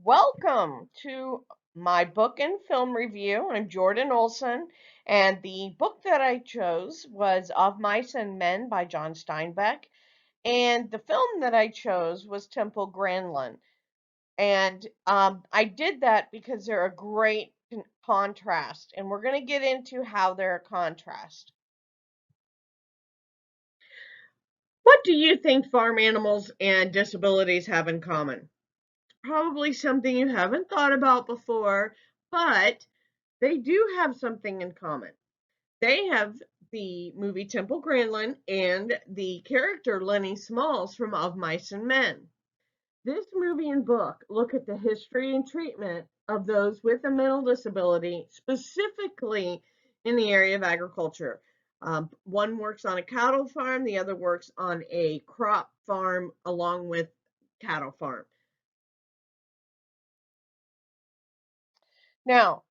Welcome to my book and film review. I'm Jordan Olson, and the book that I chose was Of Mice and Men by John Steinbeck, and the film that I chose was Temple Grandin. And I did that because they're a great contrast, and we're going to get into how they're a contrast. What do you think farm animals and disabilities have in common? Probably something you haven't thought about before, but they do have something in common. They have the movie Temple Grandin and the character Lenny Smalls from Of Mice and Men. This movie and book look at the history and treatment of those with a mental disability, specifically in the area of agriculture. One works on a cattle farm, the other works on a crop farm along with cattle farm. Now,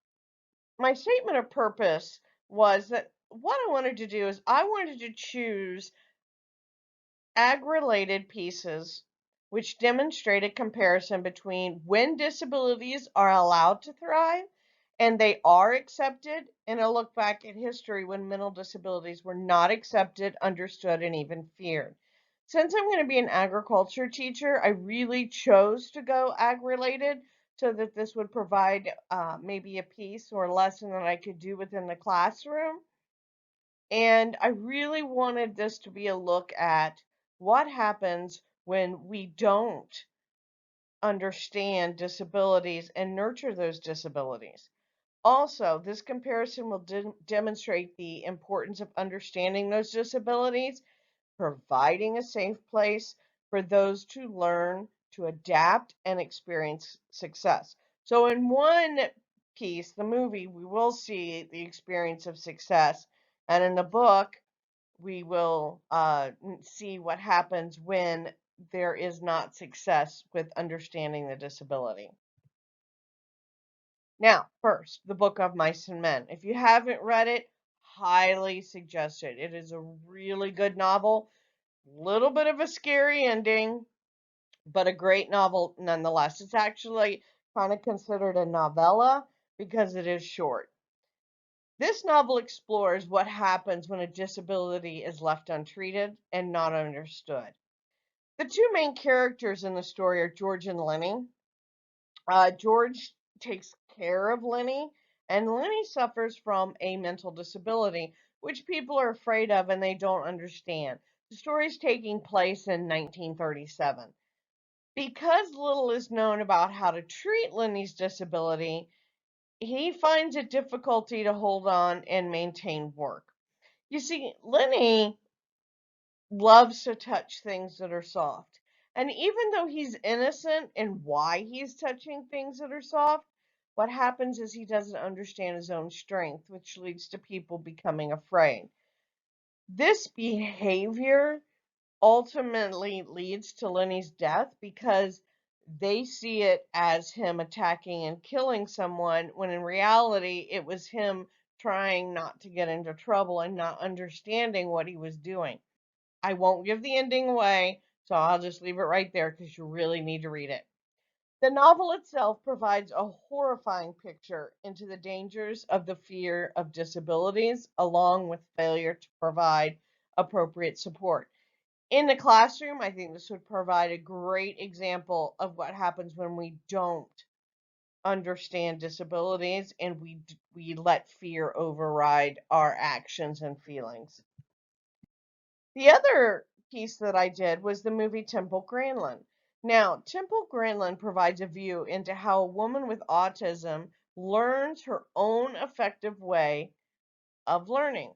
my statement of purpose was that what I wanted to do is I wanted to choose ag-related pieces which demonstrate a comparison between when disabilities are allowed to thrive and they are accepted, and a look back at history when mental disabilities were not accepted, understood, and even feared. Since I'm going to be an agriculture teacher, I really chose to go ag-related so that this would provide maybe a piece or a lesson that I could do within the classroom. And I really wanted this to be a look at what happens when we don't understand disabilities and nurture those disabilities. Also, this comparison will demonstrate the importance of understanding those disabilities, providing a safe place for those to learn, to adapt, and experience success. So, in one piece, the movie, we will see the experience of success, and in the book, we will see what happens when there is not success with understanding the disability. Now, first, the Book of Mice and Men. If you haven't read it, highly suggest it. It is a really good novel. Little bit of a scary ending, but a great novel nonetheless. It's actually kind of considered a novella because it is short. This novel explores what happens when a disability is left untreated and not understood. The two main characters in the story are George and Lenny. George takes care of Lenny, and Lenny suffers from a mental disability, which people are afraid of and they don't understand. The story is taking place in 1937. Because little is known about how to treat Lenny's disability, he finds it difficulty to hold on and maintain work. You see, Lenny loves to touch things that are soft. And even though he's innocent in why he's touching things that are soft, what happens is he doesn't understand his own strength, which leads to people becoming afraid. This behavior ultimately leads to Lenny's death because they see it as him attacking and killing someone when in reality it was him trying not to get into trouble and not understanding what he was doing. I won't give the ending away, so I'll just leave it right there because you really need to read it. The novel itself provides a horrifying picture into the dangers of the fear of disabilities, along with failure to provide appropriate support. In the classroom, I think this would provide a great example of what happens when we don't understand disabilities and we let fear override our actions and feelings. The other piece that I did was the movie Temple Grandin. Now, Temple Grandin provides a view into how a woman with autism learns her own effective way of learning.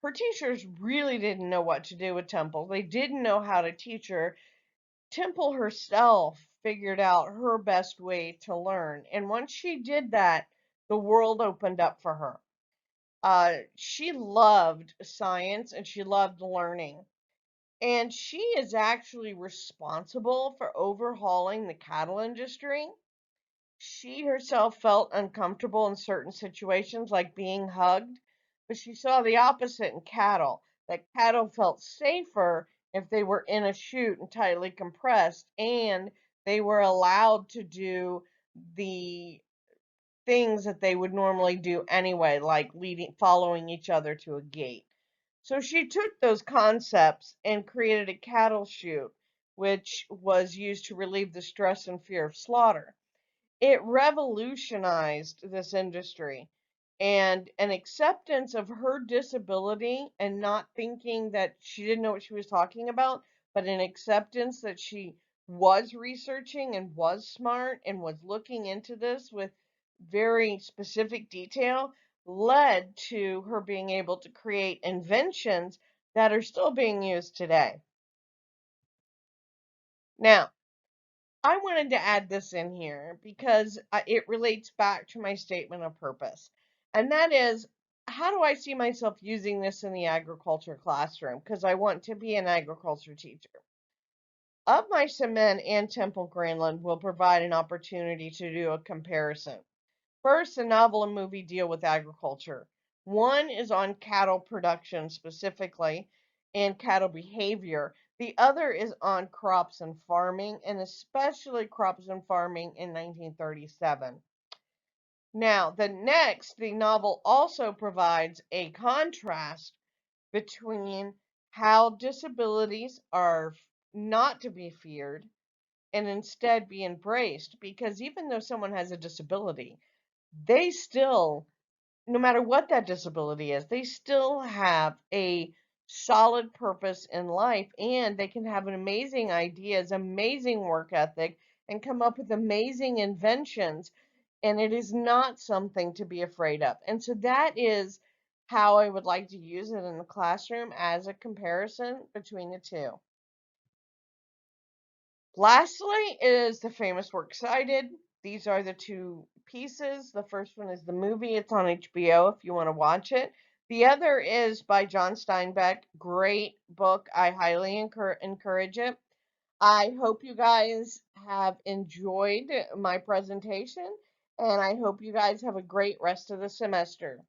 Her teachers really didn't know what to do with Temple. They didn't know how to teach her. Temple herself figured out her best way to learn. And once she did that, the world opened up for her. She loved science and she loved learning. And she is actually responsible for overhauling the cattle industry. She herself felt uncomfortable in certain situations, like being hugged, but she saw the opposite in cattle. That cattle felt safer if they were in a chute and tightly compressed, and They were allowed to do the things that they would normally do anyway, like following each other to a gate. So she took those concepts and created a cattle chute, which was used to relieve the stress and fear of slaughter. It revolutionized this industry, and an acceptance of her disability and not thinking that she didn't know what she was talking about, but an acceptance that she was researching and was smart and was looking into this with very specific detail led to her being able to create inventions that are still being used today. Now, I wanted to add this in here because it relates back to my statement of purpose. And that is, how do I see myself using this in the agriculture classroom? Because I want to be an agriculture teacher. Of My Cement and Temple Greenland will provide an opportunity to do a comparison. First, the novel and movie deal with agriculture. One is on cattle production specifically and cattle behavior. The other is on crops and farming, and especially crops and farming in 1937. Now, the novel also provides a contrast between how disabilities are not to be feared and instead be embraced, because even though someone has a disability, they still, no matter what that disability is, they still have a solid purpose in life, and they can have an amazing ideas, amazing work ethic, and come up with amazing inventions. And it is not something to be afraid of. And so that is how I would like to use it in the classroom as a comparison between the two. Lastly is the famous works cited. These are the two pieces. The first one is the movie. It's on HBO if you want to watch it. The other is by John Steinbeck. Great book. I highly encourage it. I hope you guys have enjoyed my presentation, and I hope you guys have a great rest of the semester.